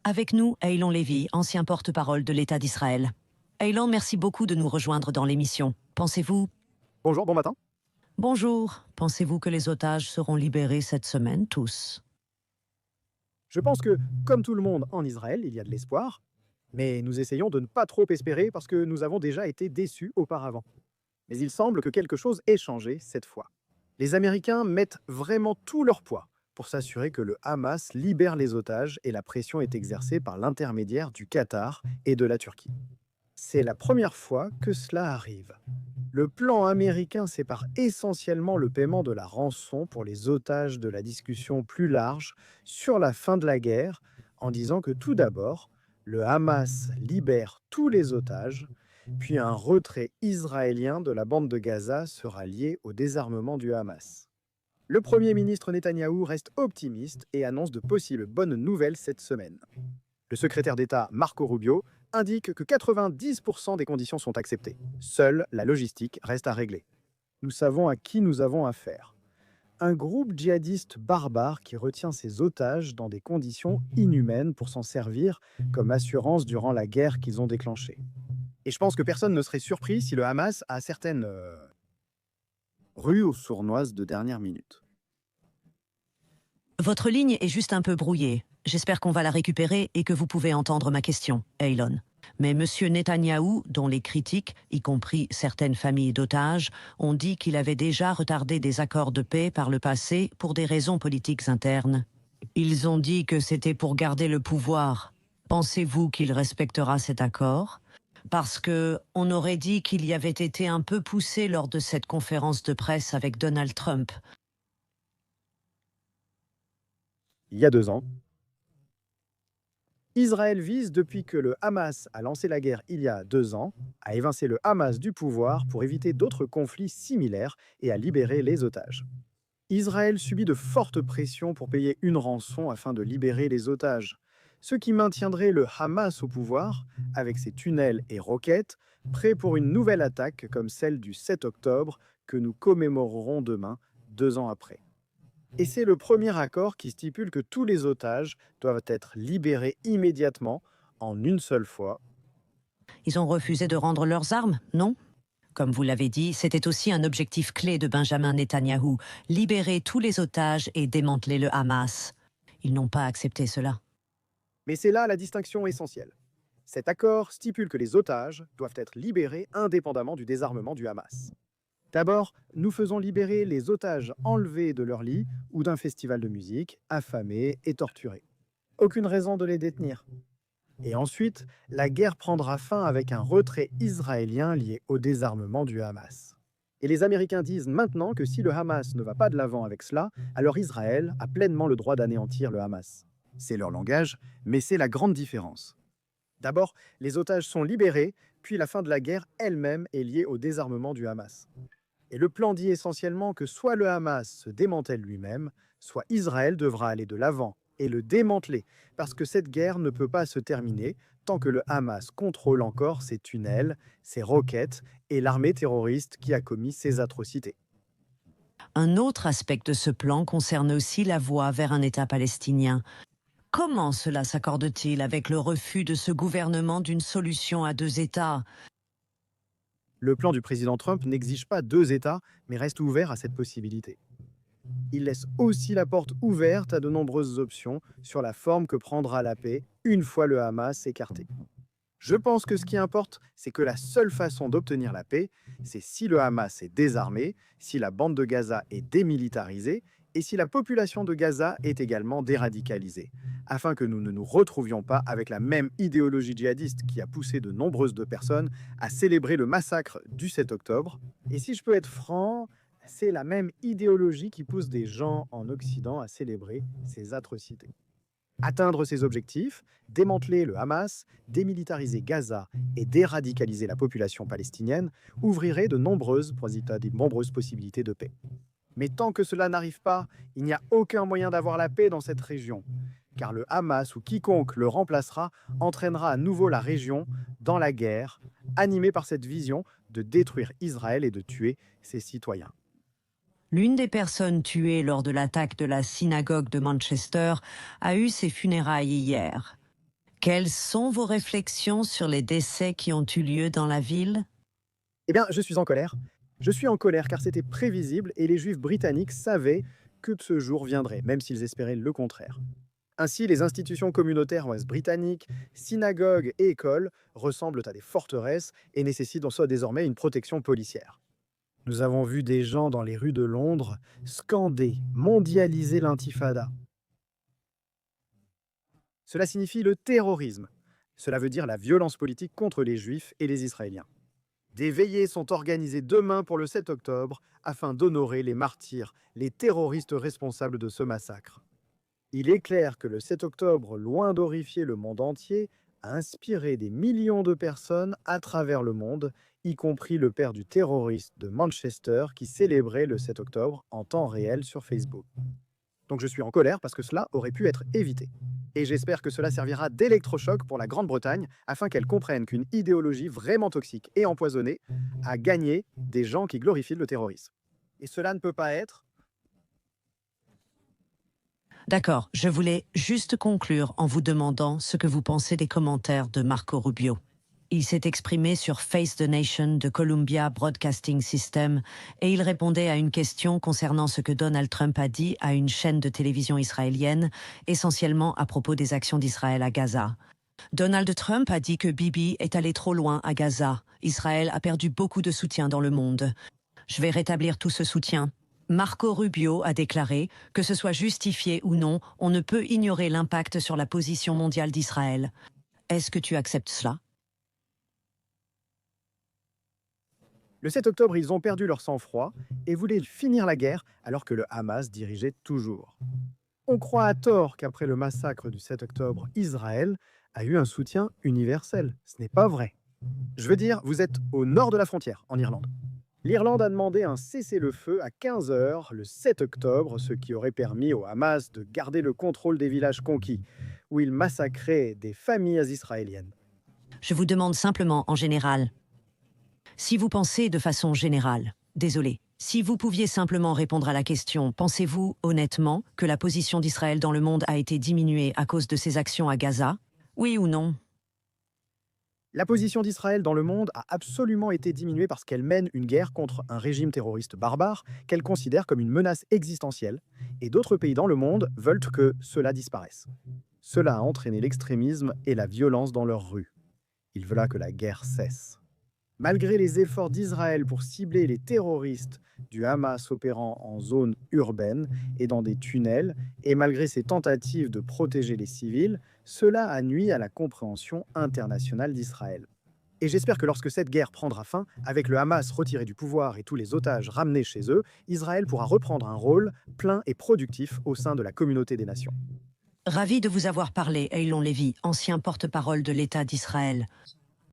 Avec nous, Eylon Lévy, ancien porte-parole de l'État d'Israël. Eylon, merci beaucoup de nous rejoindre dans l'émission. Pensez-vous... Bonjour, bon matin. Bonjour. Pensez-vous que les otages seront libérés cette semaine, tous? Je pense que, comme tout le monde en Israël, il y a de l'espoir, mais nous essayons de ne pas trop espérer parce que nous avons déjà été déçus auparavant. Mais il semble que quelque chose ait changé cette fois. Les Américains mettent vraiment tout leur poids pour s'assurer que le Hamas libère les otages et la pression est exercée par l'intermédiaire du Qatar et de la Turquie. C'est la première fois que cela arrive. Le plan américain sépare essentiellement le paiement de la rançon pour les otages de la discussion plus large sur la fin de la guerre, en disant que tout d'abord, le Hamas libère tous les otages, puis un retrait israélien de la bande de Gaza sera lié au désarmement du Hamas. Le Premier ministre Netanyahou reste optimiste et annonce de possibles bonnes nouvelles cette semaine. Le secrétaire d'État Marco Rubio indique que 90% des conditions sont acceptées. Seule la logistique reste à régler. Nous savons à qui nous avons affaire. Un groupe djihadiste barbare qui retient ses otages dans des conditions inhumaines pour s'en servir comme assurance durant la guerre qu'ils ont déclenchée. Et je pense que personne ne serait surpris si le Hamas a certaines rues aux sournoises de dernière minute. Votre ligne est juste un peu brouillée. J'espère qu'on va la récupérer et que vous pouvez entendre ma question, Eylon. Mais M. Netanyahou, dont les critiques, y compris certaines familles d'otages, ont dit qu'il avait déjà retardé des accords de paix par le passé pour des raisons politiques internes. Ils ont dit que c'était pour garder le pouvoir. Pensez-vous qu'il respectera cet accord? Parce que on aurait dit qu'il y avait été un peu poussé lors de cette conférence de presse avec Donald Trump. Il y a 2 ans, Israël vise, depuis que le Hamas a lancé la guerre il y a 2 ans, à évincer le Hamas du pouvoir pour éviter d'autres conflits similaires et à libérer les otages. Israël subit de fortes pressions pour payer une rançon afin de libérer les otages, ce qui maintiendrait le Hamas au pouvoir, avec ses tunnels et roquettes, prêts pour une nouvelle attaque comme celle du 7 octobre que nous commémorerons demain, 2 ans après. Et c'est le premier accord qui stipule que tous les otages doivent être libérés immédiatement, en une seule fois. Ils ont refusé de rendre leurs armes, non? Comme vous l'avez dit, c'était aussi un objectif clé de Benjamin Netanyahou, libérer tous les otages et démanteler le Hamas. Ils n'ont pas accepté cela. Mais c'est là la distinction essentielle. Cet accord stipule que les otages doivent être libérés indépendamment du désarmement du Hamas. D'abord, nous faisons libérer les otages enlevés de leur lit ou d'un festival de musique, affamés et torturés. Aucune raison de les détenir. Et ensuite, la guerre prendra fin avec un retrait israélien lié au désarmement du Hamas. Et les Américains disent maintenant que si le Hamas ne va pas de l'avant avec cela, alors Israël a pleinement le droit d'anéantir le Hamas. C'est leur langage, mais c'est la grande différence. D'abord, les otages sont libérés, puis la fin de la guerre elle-même est liée au désarmement du Hamas. Et le plan dit essentiellement que soit le Hamas se démantèle lui-même, soit Israël devra aller de l'avant et le démanteler, parce que cette guerre ne peut pas se terminer tant que le Hamas contrôle encore ses tunnels, ses roquettes et l'armée terroriste qui a commis ces atrocités. Un autre aspect de ce plan concerne aussi la voie vers un État palestinien. Comment cela s'accorde-t-il avec le refus de ce gouvernement d'une solution à 2 États? Le plan du président Trump n'exige pas 2 États, mais reste ouvert à cette possibilité. Il laisse aussi la porte ouverte à de nombreuses options sur la forme que prendra la paix une fois le Hamas écarté. Je pense que ce qui importe, c'est que la seule façon d'obtenir la paix, c'est si le Hamas est désarmé, si la bande de Gaza est démilitarisée et si la population de Gaza est également déradicalisée, afin que nous ne nous retrouvions pas avec la même idéologie djihadiste qui a poussé de nombreuses de personnes à célébrer le massacre du 7 octobre. Et si je peux être franc, c'est la même idéologie qui pousse des gens en Occident à célébrer ces atrocités. Atteindre ces objectifs, démanteler le Hamas, démilitariser Gaza et déradicaliser la population palestinienne ouvrirait de nombreuses possibilités de paix. Mais tant que cela n'arrive pas, il n'y a aucun moyen d'avoir la paix dans cette région, car le Hamas ou quiconque le remplacera entraînera à nouveau la région dans la guerre, animée par cette vision de détruire Israël et de tuer ses citoyens. L'une des personnes tuées lors de l'attaque de la synagogue de Manchester a eu ses funérailles hier. Quelles sont vos réflexions sur les décès qui ont eu lieu dans la ville? Eh bien, je suis en colère. Je suis en colère car c'était prévisible et les Juifs britanniques savaient que ce jour viendrait, même s'ils espéraient le contraire. Ainsi, les institutions communautaires ouest britanniques, synagogues et écoles ressemblent à des forteresses et nécessitent en soi désormais une protection policière. Nous avons vu des gens dans les rues de Londres scander, mondialiser l'intifada. Cela signifie le terrorisme. Cela veut dire la violence politique contre les Juifs et les Israéliens. Des veillées sont organisées demain pour le 7 octobre afin d'honorer les martyrs, les terroristes responsables de ce massacre. Il est clair que le 7 octobre, loin d'horrifier le monde entier, a inspiré des millions de personnes à travers le monde, y compris le père du terroriste de Manchester qui célébrait le 7 octobre en temps réel sur Facebook. Donc je suis en colère parce que cela aurait pu être évité. Et j'espère que cela servira d'électrochoc pour la Grande-Bretagne afin qu'elle comprenne qu'une idéologie vraiment toxique et empoisonnée a gagné des gens qui glorifient le terrorisme. Et cela ne peut pas être... D'accord, je voulais juste conclure en vous demandant ce que vous pensez des commentaires de Marco Rubio. Il s'est exprimé sur Face the Nation de Columbia Broadcasting System et il répondait à une question concernant ce que Donald Trump a dit à une chaîne de télévision israélienne, essentiellement à propos des actions d'Israël à Gaza. Donald Trump a dit que Bibi est allé trop loin à Gaza. Israël a perdu beaucoup de soutien dans le monde. Je vais rétablir tout ce soutien. Marco Rubio a déclaré que ce soit justifié ou non, on ne peut ignorer l'impact sur la position mondiale d'Israël. Est-ce que tu acceptes cela? Le 7 octobre, ils ont perdu leur sang-froid et voulaient finir la guerre alors que le Hamas dirigeait toujours. On croit à tort qu'après le massacre du 7 octobre, Israël a eu un soutien universel. Ce n'est pas vrai. Je veux dire, vous êtes au nord de la frontière, en Irlande. L'Irlande a demandé un cessez-le-feu à 15 heures le 7 octobre, ce qui aurait permis au Hamas de garder le contrôle des villages conquis, où il massacrait des familles israéliennes. Je vous demande simplement en général. Si vous pensez de façon générale, désolé, si vous pouviez simplement répondre à la question, pensez-vous honnêtement que la position d'Israël dans le monde a été diminuée à cause de ses actions à Gaza? Oui ou non? La position d'Israël dans le monde a absolument été diminuée parce qu'elle mène une guerre contre un régime terroriste barbare qu'elle considère comme une menace existentielle, et d'autres pays dans le monde veulent que cela disparaisse. Cela a entraîné l'extrémisme et la violence dans leurs rues. Ils veulent que la guerre cesse. Malgré les efforts d'Israël pour cibler les terroristes du Hamas opérant en zone urbaine et dans des tunnels, et malgré ses tentatives de protéger les civils, cela a nui à la compréhension internationale d'Israël. Et j'espère que lorsque cette guerre prendra fin, avec le Hamas retiré du pouvoir et tous les otages ramenés chez eux, Israël pourra reprendre un rôle plein et productif au sein de la communauté des nations. Ravi de vous avoir parlé, Eylon Lévy, ancien porte-parole de l'État d'Israël.